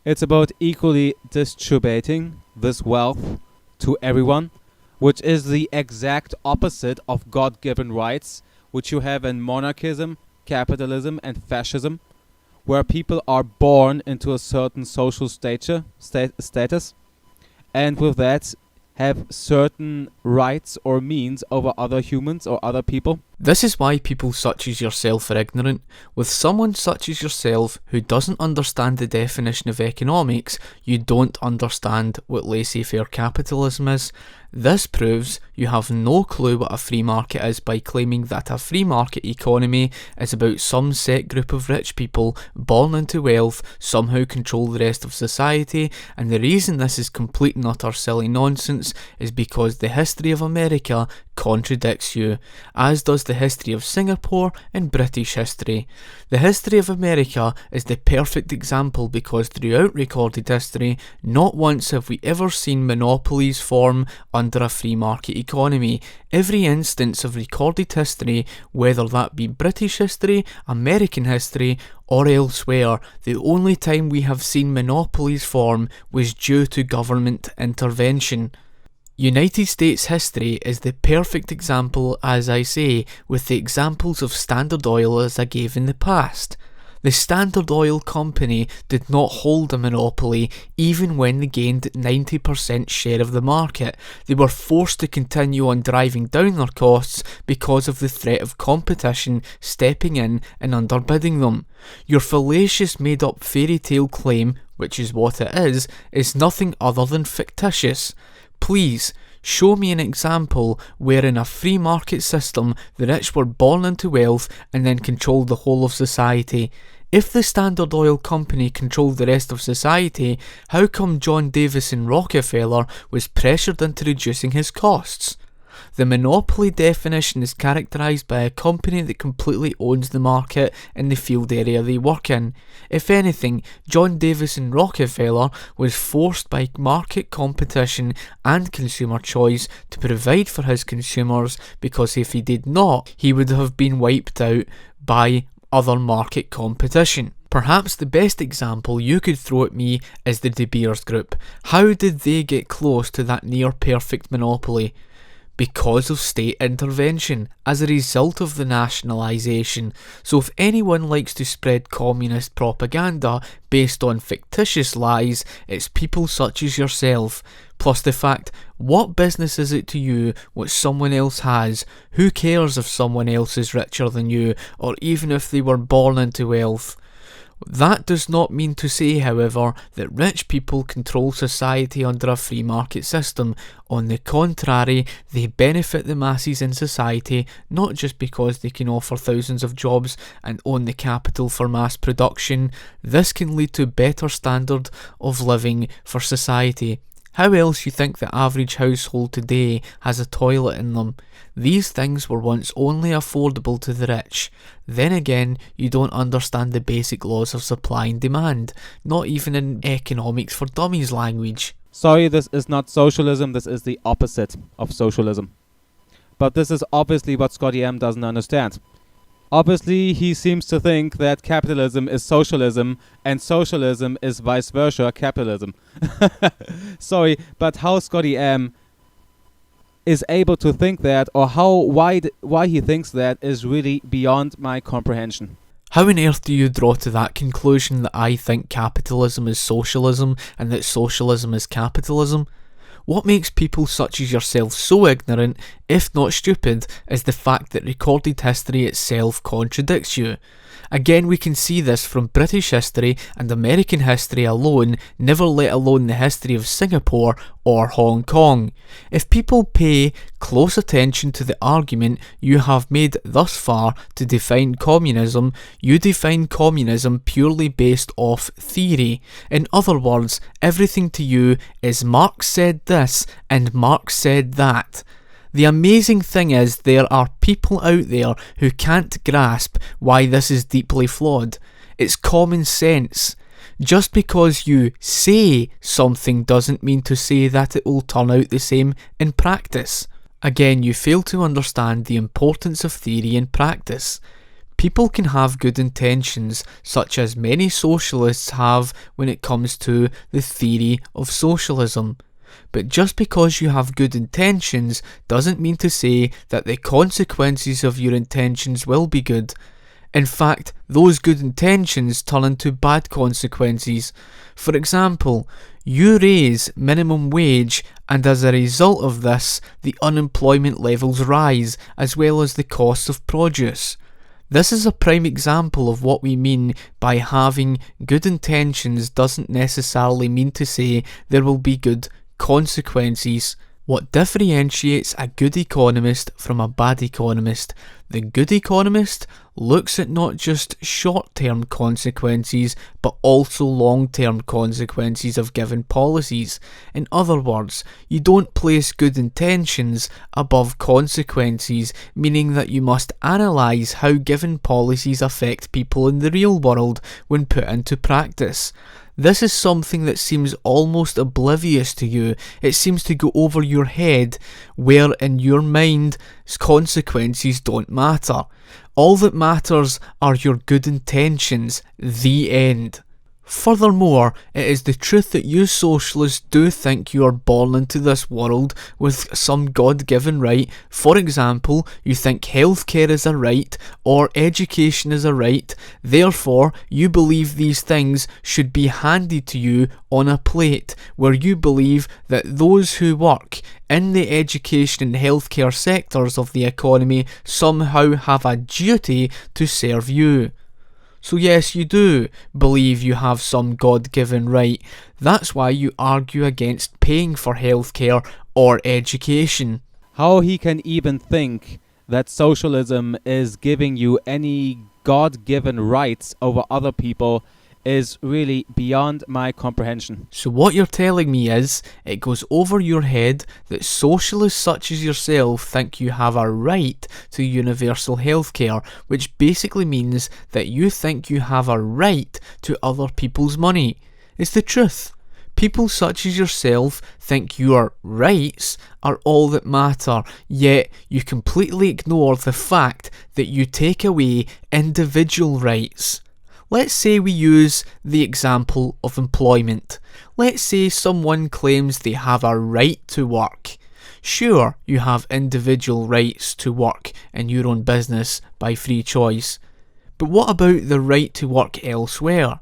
It's about equally distributing this wealth to everyone, which is the exact opposite of God-given rights, which you have in monarchism, capitalism, and fascism, where people are born into a certain social status, and with that have certain rights or means over other humans or other people. This is why people such as yourself are ignorant. With someone such as yourself who doesn't understand the definition of economics, you don't understand what laissez-faire capitalism is. This proves you have no clue what a free market is by claiming that a free market economy is about some set group of rich people born into wealth somehow control the rest of society, and the reason this is complete and utter silly nonsense is because the history of America contradicts you, as does the history of Singapore and British history. The history of America is the perfect example because throughout recorded history, not once have we ever seen monopolies form under a free market economy. Every instance of recorded history, whether that be British history, American history, or elsewhere, the only time we have seen monopolies form was due to government intervention. United States history is the perfect example, as I say, with the examples of Standard Oil as I gave in the past. The Standard Oil Company did not hold a monopoly even when they gained 90% share of the market. They were forced to continue on driving down their costs because of the threat of competition stepping in and underbidding them. Your fallacious made-up fairy tale claim, which is what it is nothing other than fictitious. Please, show me an example where in a free market system the rich were born into wealth and then controlled the whole of society. If the Standard Oil Company controlled the rest of society, how come John Davison Rockefeller was pressured into reducing his costs? The monopoly definition is characterised by a company that completely owns the market in the field area they work in. If anything, John Davison Rockefeller was forced by market competition and consumer choice to provide for his consumers, because if he did not, he would have been wiped out by other market competition. Perhaps the best example you could throw at me is the De Beers Group. How did they get close to that near-perfect monopoly? Because of state intervention, as a result of the nationalisation. So if anyone likes to spread communist propaganda based on fictitious lies, it's people such as yourself. Plus the fact, what business is it to you what someone else has? Who cares if someone else is richer than you, or even if they were born into wealth? That does not mean to say, however, that rich people control society under a free market system. On the contrary, they benefit the masses in society, not just because they can offer thousands of jobs and own the capital for mass production. This can lead to better standard of living for society. How else you think the average household today has a toilet in them? These things were once only affordable to the rich. Then again, you don't understand the basic laws of supply and demand, not even in economics for dummies language. Sorry, this is not socialism, this is the opposite of socialism. But this is obviously what Scotty M doesn't understand. Obviously, he seems to think that capitalism is socialism and socialism is vice versa capitalism. Sorry, but how Scotty M is able to think that, or why he thinks that, is really beyond my comprehension. How on earth do you draw to that conclusion that I think capitalism is socialism and that socialism is capitalism? What makes people such as yourself so ignorant, if not stupid, is the fact that recorded history itself contradicts you. Again, we can see this from British history and American history alone, never let alone the history of Singapore or Hong Kong. If people pay close attention to the argument you have made thus far to define communism, you define communism purely based off theory. In other words, everything to you is Marx said this and Marx said that. The amazing thing is there are people out there who can't grasp why this is deeply flawed. It's common sense. Just because you say something doesn't mean to say that it will turn out the same in practice. Again, you fail to understand the importance of theory in practice. People can have good intentions, such as many socialists have when it comes to the theory of socialism. But just because you have good intentions doesn't mean to say that the consequences of your intentions will be good. In fact, those good intentions turn into bad consequences. For example, you raise minimum wage, and as a result of this, the unemployment levels rise, as well as the cost of produce. This is a prime example of what we mean by having good intentions doesn't necessarily mean to say there will be good consequences. What differentiates a good economist from a bad economist? The good economist looks at not just short-term consequences, but also long-term consequences of given policies. In other words, you don't place good intentions above consequences, meaning that you must analyse how given policies affect people in the real world when put into practice. This is something that seems almost oblivious to you. It seems to go over your head, where in your mind, consequences don't matter. All that matters are your good intentions. The end. Furthermore, it is the truth that you socialists do think you are born into this world with some God-given right. For example, you think healthcare is a right or education is a right. Therefore, you believe these things should be handed to you on a plate, where you believe that those who work in the education and healthcare sectors of the economy somehow have a duty to serve you. So yes, you do believe you have some God-given right. That's why you argue against paying for healthcare or education. How he can even think that socialism is giving you any God-given rights over other people is really beyond my comprehension. So what you're telling me is, it goes over your head that socialists such as yourself think you have a right to universal healthcare, which basically means that you think you have a right to other people's money. It's the truth. People such as yourself think your rights are all that matter, yet you completely ignore the fact that you take away individual rights. Let's say we use the example of employment. Let's say someone claims they have a right to work. Sure, you have individual rights to work in your own business by free choice. But what about the right to work elsewhere?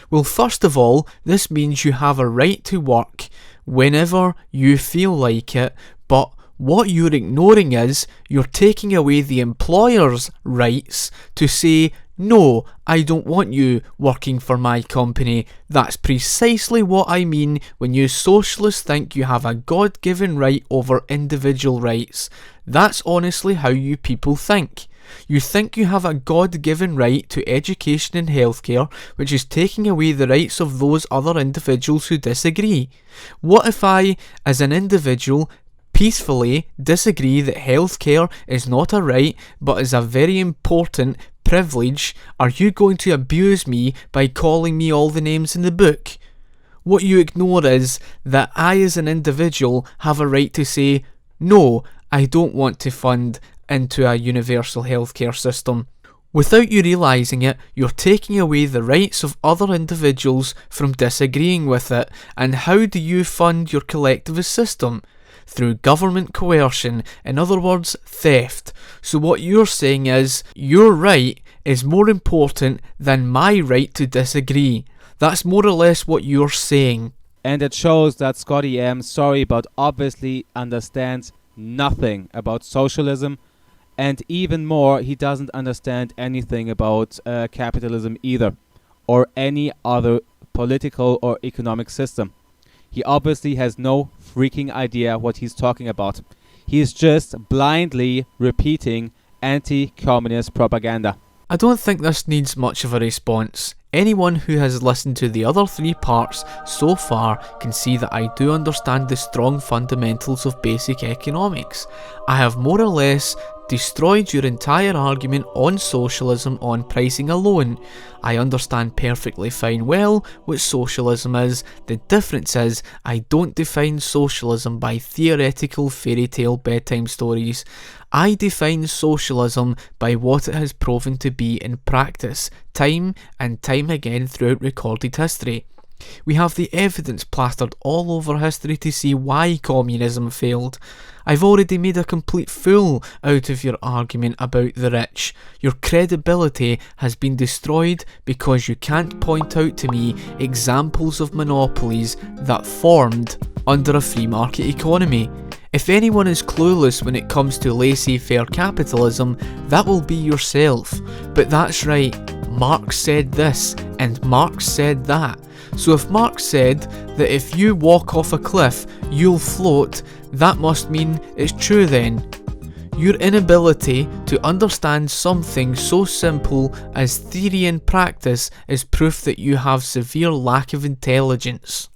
Well, first of all, this means you have a right to work whenever you feel like it, but what you're ignoring is you're taking away the employer's rights to say, no, I don't want you working for my company. That's precisely what I mean when you socialists think you have a God-given right over individual rights. That's honestly how you people think. You think you have a God-given right to education and healthcare, which is taking away the rights of those other individuals who disagree. What if I, as an individual, peacefully disagree that healthcare is not a right but is a very important privilege? Are you going to abuse me by calling me all the names in the book? What you ignore is that I as an individual have a right to say, no, I don't want to fund into a universal healthcare system. Without you realising it, you're taking away the rights of other individuals from disagreeing with it. And how do you fund your collectivist system? Through government coercion, in other words, theft. So what you're saying is, your right is more important than my right to disagree. That's more or less what you're saying. And it shows that Scotty M, sorry, but obviously understands nothing about socialism, and even more, he doesn't understand anything about capitalism either, or any other political or economic system. He obviously has no freaking idea what he's talking about. He's just blindly repeating anti-communist propaganda. I don't think this needs much of a response. Anyone who has listened to the other 3 parts so far can see that I do understand the strong fundamentals of basic economics. I have more or less destroyed your entire argument on socialism on pricing alone. I understand perfectly fine well what socialism is. The difference is I don't define socialism by theoretical fairy tale bedtime stories. I define socialism by what it has proven to be in practice, time and time again throughout recorded history. We have the evidence plastered all over history to see why communism failed. I've already made a complete fool out of your argument about the rich. Your credibility has been destroyed because you can't point out to me examples of monopolies that formed under a free market economy. If anyone is clueless when it comes to laissez-faire capitalism, that will be yourself. But that's right, Marx said this and Marx said that. So if Marx said that if you walk off a cliff, you'll float, that must mean it's true then. Your inability to understand something so simple as theory and practice is proof that you have severe lack of intelligence.